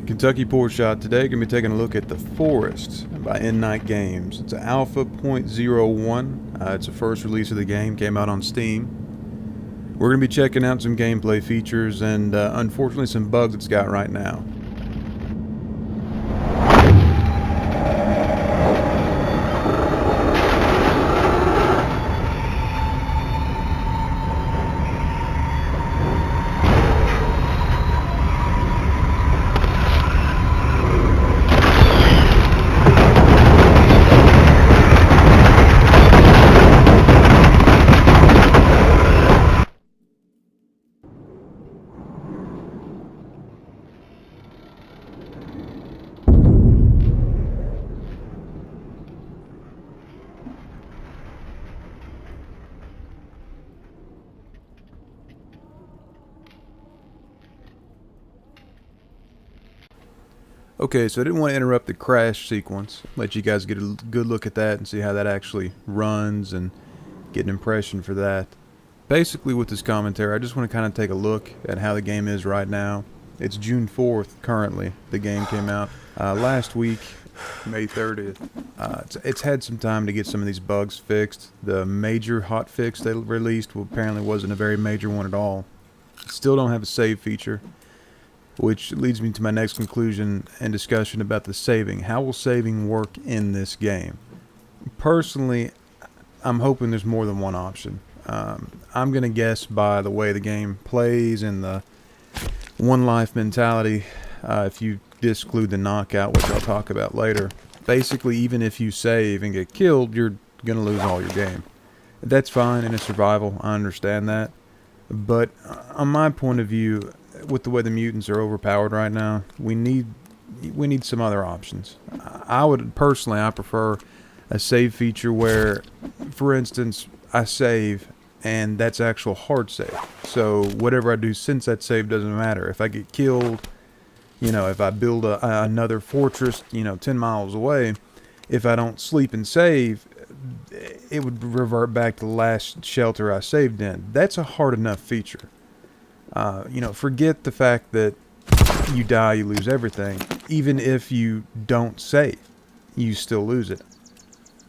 Kentucky Pour Shot. Today, going to be taking a look at The Forest by N-Night Games. It's an Alpha .01. It's the first release of the game. Came out on Steam. We're going to be checking out some gameplay features and unfortunately some bugs it's got right now. Okay, so I didn't want to interrupt the crash sequence. Let you guys get a good look at that and see how that actually runs and get an impression for that. Basically with this commentary, I just want to kind of take a look at how the game is right now. It's June 4th currently. The game came out last week, May 30th. It's had some time to get some of these bugs fixed. The major hot fix they released apparently wasn't a very major one at all. Still don't have a save feature, which leads me to my next conclusion and discussion about the saving. How will saving work in this game? Personally, I'm hoping there's more than one option. I'm going to guess by the way the game plays and the one life mentality, if you exclude the knockout, which I'll talk about later. Basically, even if you save and get killed, you're going to lose all your game. That's fine in a survival, I understand that. But on my point of view, with the way the mutants are overpowered right now, we need some other options. I prefer a save feature where, for instance, I save and that's actual hard save. So whatever I do since that save doesn't matter. If I get killed, if I build another fortress, 10 miles away, if I don't sleep and save, it would revert back to the last shelter I saved in. That's a hard enough feature. Forget the fact that you die, you lose everything. Even if you don't save, you still lose it.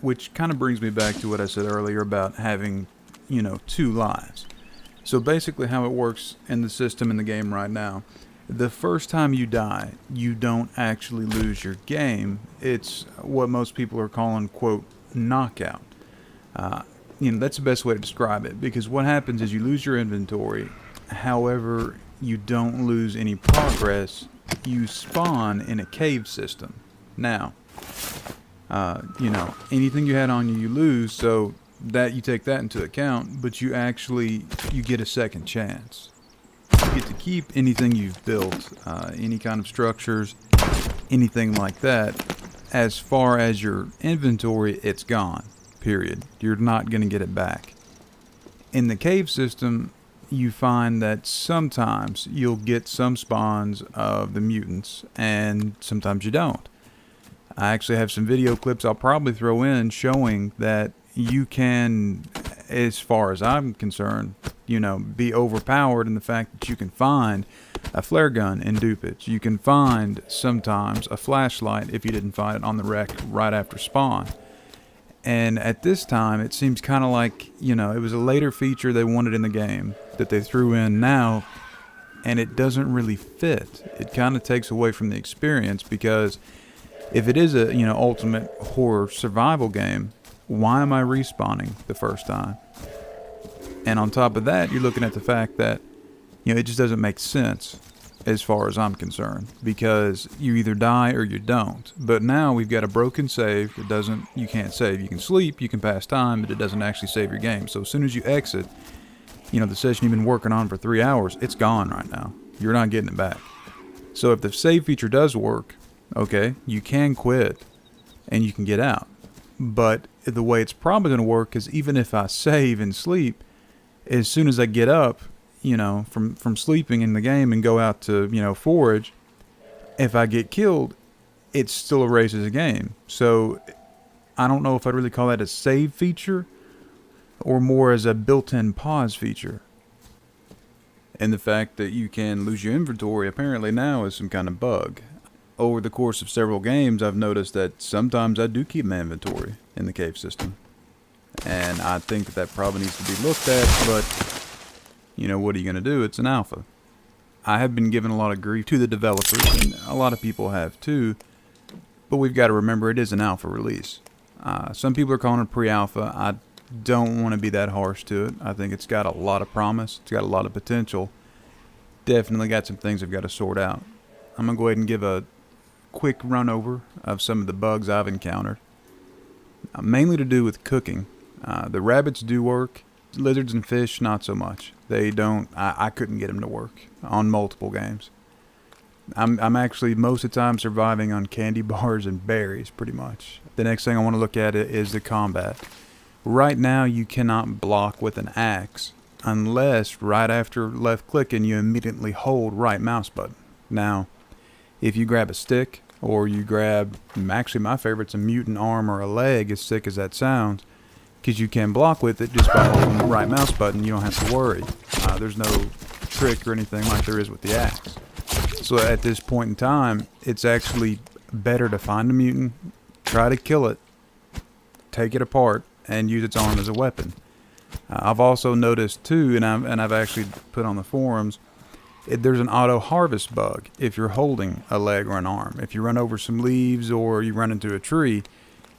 Which kind of brings me back to what I said earlier about having, two lives. So basically how it works in the system in the game right now, the first time you die, you don't actually lose your game. It's what most people are calling, quote, knockout. That's the best way to describe it, because what happens is you lose your inventory. However, you don't lose any progress. You spawn in a cave system. Now, anything you had on you, you lose, so that you take that into account, but you get a second chance. You get to keep anything you've built, any kind of structures, anything like that. As far as your inventory, it's gone, period. You're not going to get it back. In the cave system, you find that sometimes you'll get some spawns of the mutants, and sometimes you don't. I actually have some video clips I'll probably throw in showing that you can, as far as I'm concerned, be overpowered in the fact that you can find a flare gun in Dupits. You can find sometimes a flashlight if you didn't find it on the wreck right after spawn. And at this time, it seems kind of like, it was a later feature they wanted in the game that they threw in now, and it doesn't really fit. It kind of takes away from the experience, because if it is a, ultimate horror survival game, why am I respawning the first time? And on top of that, you're looking at the fact that, it just doesn't make sense as far as I'm concerned, because you either die or you don't. But now we've got a broken save that you can't save. You can sleep, you can pass time, but it doesn't actually save your game. So as soon as you exit, the session you've been working on for 3 hours, it's gone right now. You're not getting it back. So if the save feature does work, okay, you can quit and you can get out. But the way it's probably going to work is, even if I save and sleep, as soon as I get up, from sleeping in the game and go out to, forage, if I get killed, it still erases the game. So I don't know if I'd really call that a save feature or more as a built-in pause feature. And the fact that you can lose your inventory apparently now is some kind of bug. over the course of several games, I've noticed that sometimes I do keep my inventory in the cave system. And I think that probably needs to be looked at, but, you know, what are you going to do? It's an alpha. I have been giving a lot of grief to the developers, and a lot of people have too, but we've got to remember it is an alpha release. Some people are calling it pre-alpha. I don't want to be that harsh to it. I think it's got a lot of promise. It's got a lot of potential. Definitely got some things I've got to sort out. I'm going to go ahead and give a quick run over of some of the bugs I've encountered. Mainly to do with cooking. The rabbits do work. Lizards and fish, not so much. They don't. I couldn't get them to work on multiple games. I'm actually most of the time surviving on candy bars and berries, pretty much. The next thing I want to look at is the combat. Right now, you cannot block with an axe unless right after left clicking, you immediately hold right mouse button. Now, if you grab a stick or you grab, actually my favorite's a mutant arm or a leg, as sick as that sounds, because you can block with it just by holding the right mouse button. You don't have to worry. There's no trick or anything like there is with the axe. So at this point in time, it's actually better to find a mutant, try to kill it, take it apart, and use its arm as a weapon. I've also noticed too, and I've actually put on the forums, there's an auto harvest bug if you're holding a leg or an arm. If you run over some leaves or you run into a tree,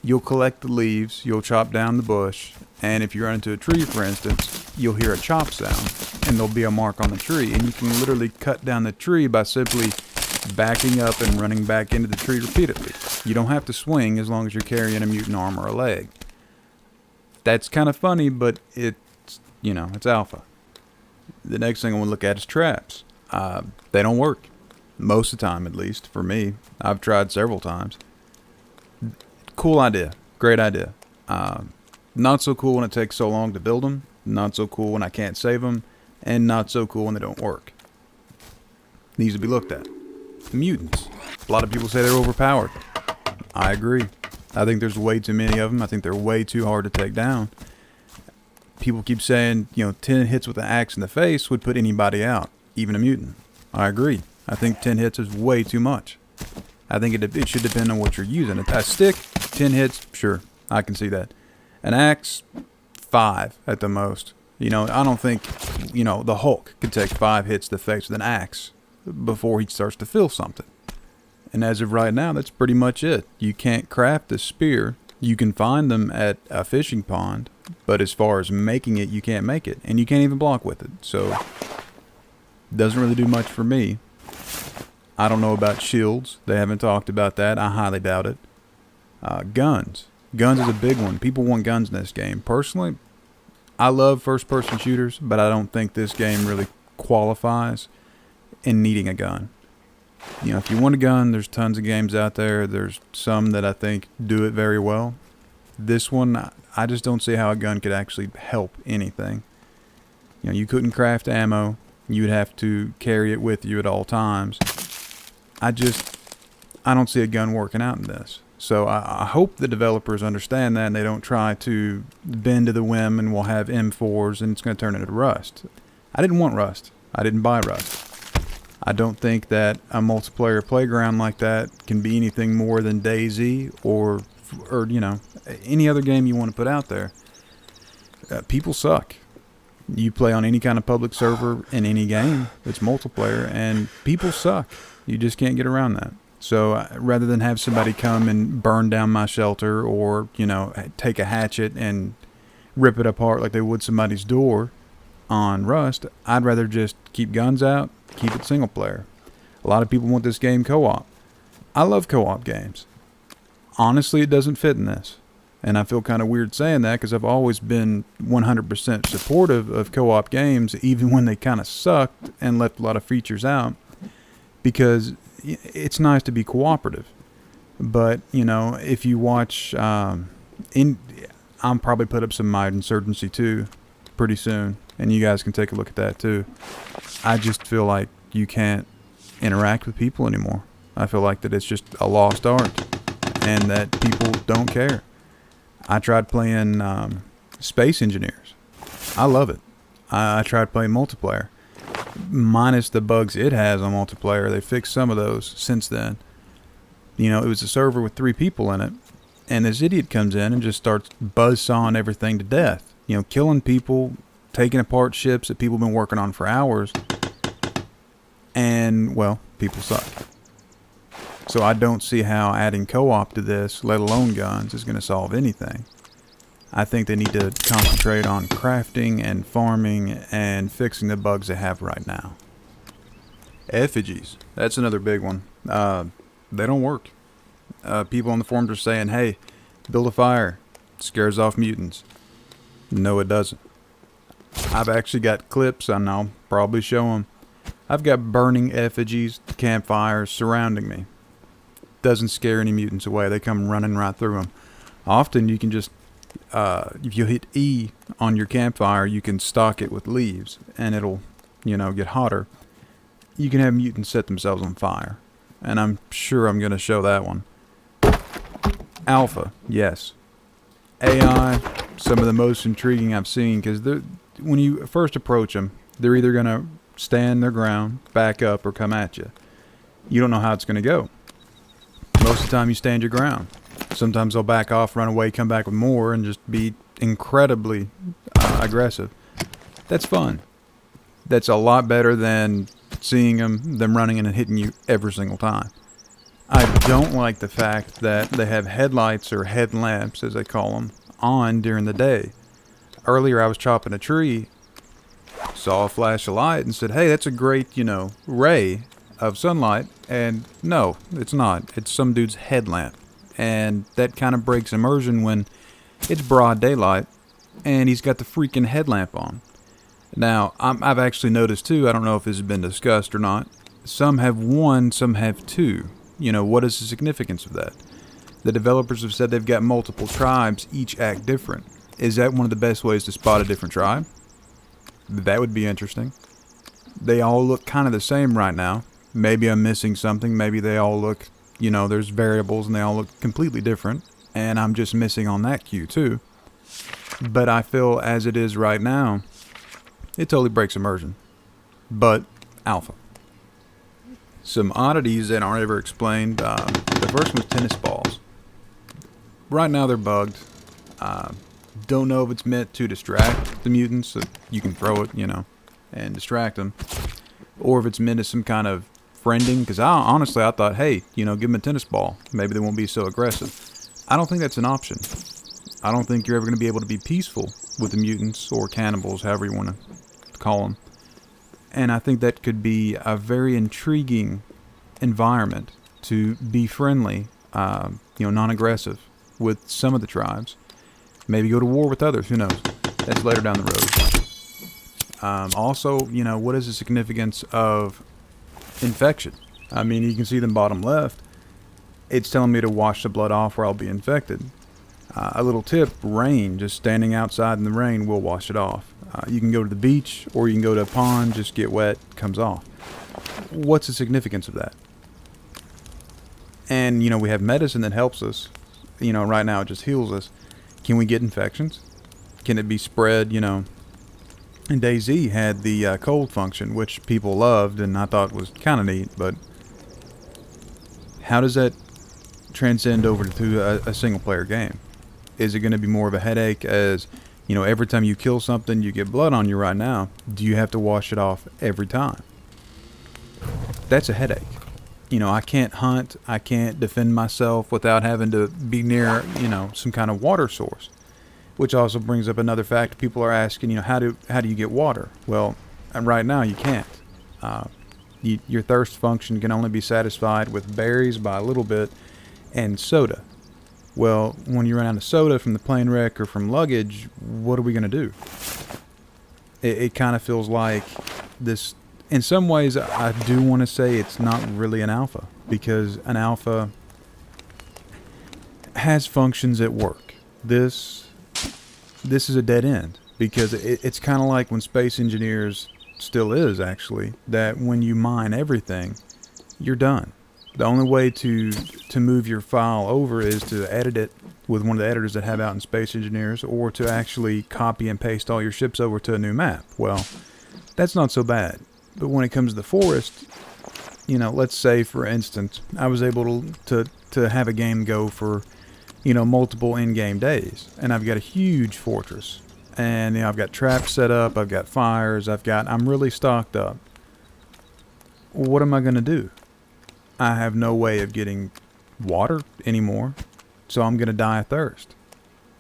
you'll collect the leaves, you'll chop down the bush, and if you run into a tree, for instance, you'll hear a chop sound, and there'll be a mark on the tree, and you can literally cut down the tree by simply backing up and running back into the tree repeatedly. You don't have to swing as long as you're carrying a mutant arm or a leg. That's kind of funny, but it's, you know, it's alpha. The next thing I want to look at is traps. They don't work. Most of the time, at least, for me. I've tried several times. Cool idea. Great idea. Not so cool when it takes so long to build them. Not so cool when I can't save them. And not so cool when they don't work. Needs to be looked at. Mutants. A lot of people say they're overpowered. I agree. I think there's way too many of them. I think they're way too hard to take down. People keep saying, 10 hits with an axe in the face would put anybody out, even a mutant. I agree. I think 10 hits is way too much. I think it should depend on what you're using. A stick, 10 hits, sure, I can see that. An axe, 5 at the most. I don't think, the Hulk could take 5 hits to the face with an axe before he starts to feel something. And as of right now, that's pretty much it. You can't craft a spear. You can find them at a fishing pond, but as far as making it, you can't make it. And you can't even block with it. So, doesn't really do much for me. I don't know about shields. They haven't talked about that. I highly doubt it. Guns. Guns is a big one. People want guns in this game. Personally, I love first-person shooters, but I don't think this game really qualifies in needing a gun. If you want a gun, there's tons of games out there. There's some that I think do it very well. This one, I just don't see how a gun could actually help anything. You couldn't craft ammo. You would have to carry it with you at all times. I don't see a gun working out in this. So I hope the developers understand that and they don't try to bend to the whim and we'll have M4s and it's going to turn into Rust. I didn't want Rust. I didn't buy Rust. I don't think that a multiplayer playground like that can be anything more than DayZ or any other game you want to put out there. People suck. You play on any kind of public server in any game that's multiplayer, and people suck. You just can't get around that. So rather than have somebody come and burn down my shelter or, take a hatchet and rip it apart like they would somebody's door on Rust, I'd rather just keep guns out, keep it single player. A lot of people want this game co-op. I love co-op games. Honestly, it doesn't fit in this. And I feel kind of weird saying that because I've always been 100% supportive of co-op games, even when they kind of sucked and left a lot of features out, because it's nice to be cooperative. But, if you watch, I'll probably put up some Might Insurgency 2 pretty soon, and you guys can take a look at that too. I just feel like you can't interact with people anymore. I feel like that it's just a lost art and that people don't care. I tried playing Space Engineers. I love it. I tried playing multiplayer. Minus the bugs it has on multiplayer. They fixed some of those since then. It was a server with 3 people in it, and this idiot comes in and just starts buzzsawing everything to death. Killing people, taking apart ships that people have been working on for hours, and, well, people suck. So I don't see how adding co-op to this, let alone guns, is going to solve anything. I think they need to concentrate on crafting and farming and fixing the bugs they have right now. Effigies. That's another big one. They don't work. People on the forums are saying, hey, build a fire. It scares off mutants. No, it doesn't. I've actually got clips, and I'll probably show them. I've got burning effigies, campfires surrounding me. Doesn't scare any mutants away. They come running right through them. Often you can just, if you hit E on your campfire, you can stock it with leaves, and it'll, get hotter. You can have mutants set themselves on fire. And I'm sure I'm going to show that one. Alpha, yes. AI, some of the most intriguing I've seen, because when you first approach them, they're either going to stand their ground, back up, or come at you. You don't know how it's going to go. Most of the time you stand your ground. Sometimes they'll back off, run away, come back with more, and just be incredibly aggressive. That's fun. That's a lot better than seeing them running in and hitting you every single time. I don't like the fact that they have headlights, or headlamps as they call them, on during the day. Earlier I was chopping a tree, saw a flash of light and said, hey, that's a great, ray of sunlight. And no, it's not. It's some dude's headlamp. And that kind of breaks immersion when it's broad daylight and he's got the freaking headlamp on. Now, I've actually noticed too, I don't know if this has been discussed or not, some have 1, some have 2. What is the significance of that? The developers have said they've got multiple tribes, each act different. Is that one of the best ways to spot a different tribe? That would be interesting. They all look kind of the same right now. Maybe I'm missing something. Maybe they all look, there's variables and they all look completely different. And I'm just missing on that cue too. But I feel as it is right now, it totally breaks immersion. But alpha. Some oddities that aren't ever explained. The first one was tennis balls. Right now they're bugged. Don't know if it's meant to distract the mutants, so you can throw it, and distract them. Or if it's meant as some kind of friending, because honestly I thought, hey, give them a tennis ball. Maybe they won't be so aggressive. I don't think that's an option. I don't think you're ever going to be able to be peaceful with the mutants or cannibals, however you want to call them. And I think that could be a very intriguing environment to be friendly, non-aggressive with some of the tribes. Maybe go to war with others, who knows? That's later down the road. Also, what is the significance of infection? I mean, you can see them bottom left. It's telling me to wash the blood off or I'll be infected. A little tip, rain, just standing outside in the rain will wash it off. You can go to the beach or you can go to a pond, just get wet, comes off. What's the significance of that? And, we have medicine that helps us. Right now it just heals us. Can we get infections? Can it be spread, And DayZ had the cold function, which people loved and I thought was kind of neat, but how does that transcend over to a single player game? Is it going to be more of a headache as, every time you kill something, you get blood on you right now? Do you have to wash it off every time? That's a headache. I can't hunt. I can't defend myself without having to be near, some kind of water source. Which also brings up another fact. People are asking, how do you get water? Well, right now you can't. Your thirst function can only be satisfied with berries by a little bit and soda. Well, when you run out of soda from the plane wreck or from luggage, what are we going to do? It kind of feels like this. In some ways, I do want to say it's not really an alpha, because an alpha has functions at work. This is a dead end, because it's kind of like when Space Engineers still is, actually, that when you mine everything, you're done. The only way to move your file over is to edit it with one of the editors that have out in Space Engineers, or to actually copy and paste all your ships over to a new map. Well, that's not so bad. But when it comes to the forest, let's say for instance, I was able to have a game go for, multiple in-game days, and I've got a huge fortress, and I've got traps set up, I've got fires, I'm really stocked up. What am I going to do? I have no way of getting water anymore, so I'm going to die of thirst.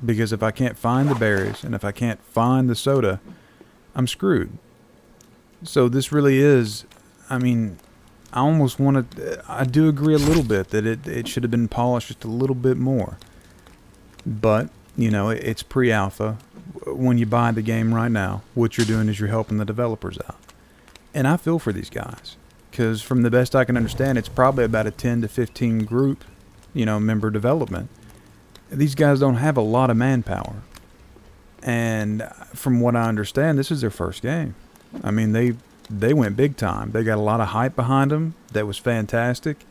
Because if I can't find the berries, and if I can't find the soda, I'm screwed. So this really is, I almost want to, I do agree a little bit that it should have been polished just a little bit more. But, it's pre-alpha. When you buy the game right now, what you're doing is you're helping the developers out. And I feel for these guys. Because from the best I can understand, it's probably about a 10 to 15 group, member development. These guys don't have a lot of manpower. And from what I understand, this is their first game. They went big time. They got a lot of hype behind them. That was fantastic.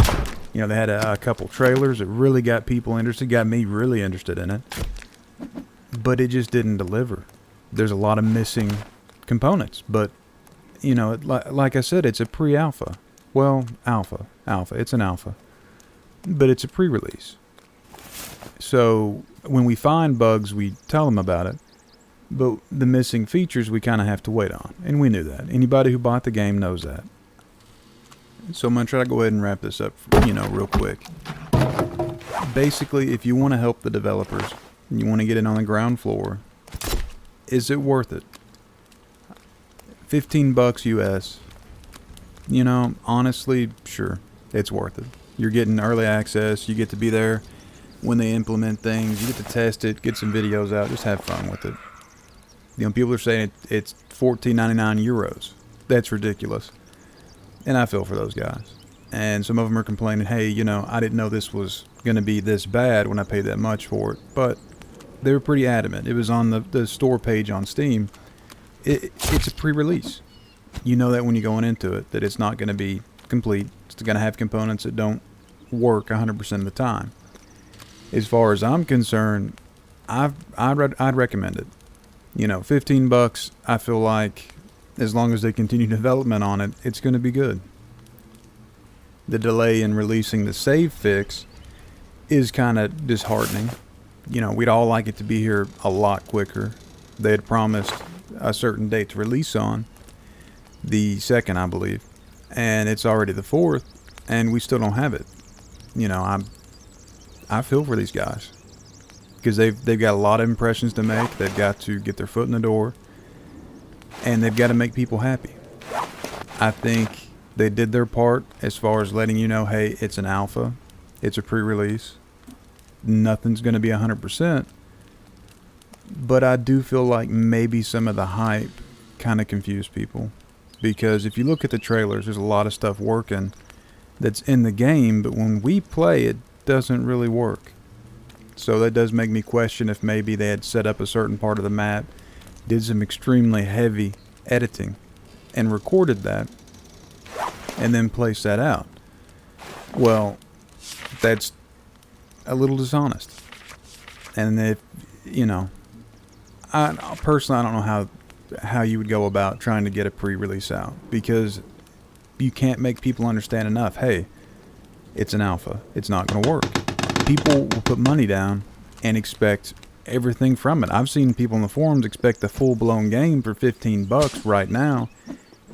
They had a couple trailers that really got people interested, got me really interested in it. But it just didn't deliver. There's a lot of missing components. But, like I said, it's a pre-alpha. Well, alpha. It's an alpha. But it's a pre-release. So when we find bugs, we tell them about it. But the missing features we kind of have to wait on. And we knew that. Anybody who bought the game knows that. So I'm going to try to go ahead and wrap this up, real quick. Basically, if you want to help the developers, and you want to get it on the ground floor, is it worth it? $15 US. Honestly, sure, it's worth it. You're getting early access. You get to be there when they implement things. You get to test it, get some videos out, just have fun with it. People are saying it's €14.99 euros. That's ridiculous. And I feel for those guys. And some of them are complaining, hey, I didn't know this was going to be this bad when I paid that much for it. But they were pretty adamant. It was on the store page on Steam. It's a pre-release. You know that when you're going into it, that it's not going to be complete. It's going to have components that don't work 100% of the time. As far as I'm concerned, I'd recommend it. $15, I feel like as long as they continue development on it, it's going to be good. The delay in releasing the save fix is kind of disheartening. We'd all like it to be here a lot quicker. They had promised a certain date to release on, the 2nd, I believe, and it's already the 4th, and we still don't have it. I feel for these guys. Because they've got a lot of impressions to make. They've got to get their foot in the door. And they've got to make people happy. I think they did their part as far as letting you know, hey, it's an alpha. It's a pre-release. Nothing's going to be 100%. But I do feel like maybe some of the hype kind of confused people. Because if you look at the trailers, there's a lot of stuff working that's in the game. But when we play, it doesn't really work. So that does make me question if maybe they had set up a certain part of the map, did some extremely heavy editing, and recorded that, and then placed that out. Well, that's a little dishonest. And if, I personally, I don't know how you would go about trying to get a pre-release out, because you can't make people understand enough, hey, it's an alpha, it's not going to work. People will put money down and expect everything from it. I've seen people in the forums expect a full-blown game for $15 right now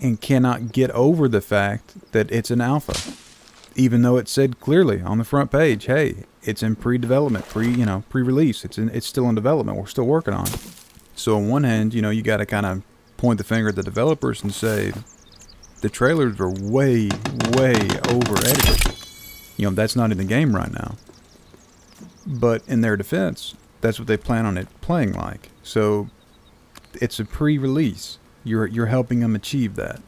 and cannot get over the fact that it's an alpha. Even though it said clearly on the front page, hey, it's in pre-development, pre-release. It's still in development. We're still working on it. So on one hand, you got to kind of point the finger at the developers and say the trailers are way, way over-edited. That's not in the game right now. But in their defense, that's what they plan on it playing like. So it's a pre-release. You're helping them achieve that.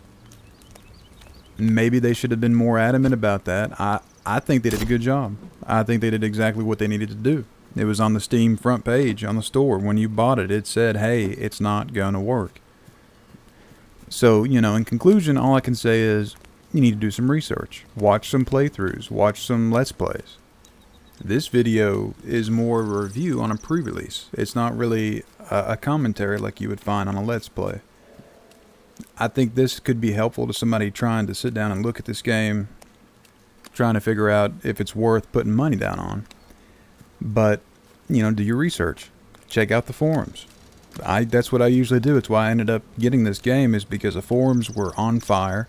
Maybe they should have been more adamant about that. I think they did a good job. I think they did exactly what they needed to do. It was on the Steam front page on the store. When you bought it, it said, hey, it's not going to work. So, in conclusion, all I can say is you need to do some research. Watch some playthroughs. Watch some Let's Plays. This video is more of a review on a pre-release. It's not really a commentary like you would find on a Let's Play. I think this could be helpful to somebody trying to sit down and look at this game trying to figure out if it's worth putting money down on. But, do your research. Check out the forums. That's what I usually do. It's why I ended up getting this game, is because the forums were on fire.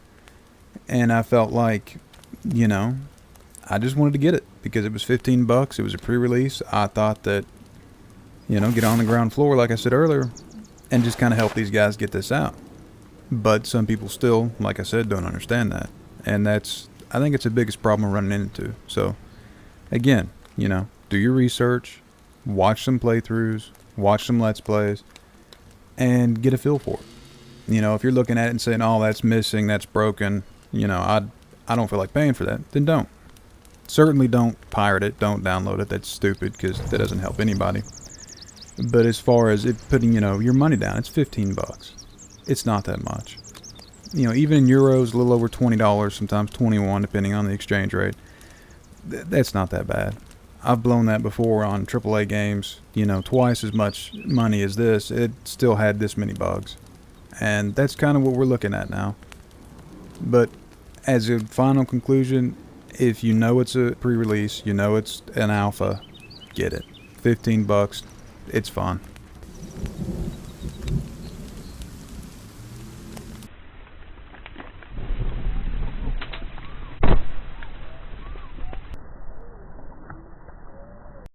And I felt like, I just wanted to get it because it was $15. It was a pre-release. I thought that, get on the ground floor, like I said earlier, and just kind of help these guys get this out. But some people still, like I said, don't understand that. And I think it's the biggest problem we're running into. So, again, do your research, watch some playthroughs, watch some Let's Plays, and get a feel for it. If you're looking at it and saying, oh, that's missing, that's broken, I don't feel like paying for that, then don't. Certainly don't pirate it, don't download it. That's stupid because that doesn't help anybody. But as far as it putting, your money down, it's $15. It's not that much. Even in euros, a little over $20, sometimes 21, depending on the exchange rate. That's not that bad. I've blown that before on AAA games. Twice as much money as this. It still had this many bugs. And that's kind of what we're looking at now. But as a final conclusion, if it's a pre-release, it's an alpha, get it. $15, it's fun.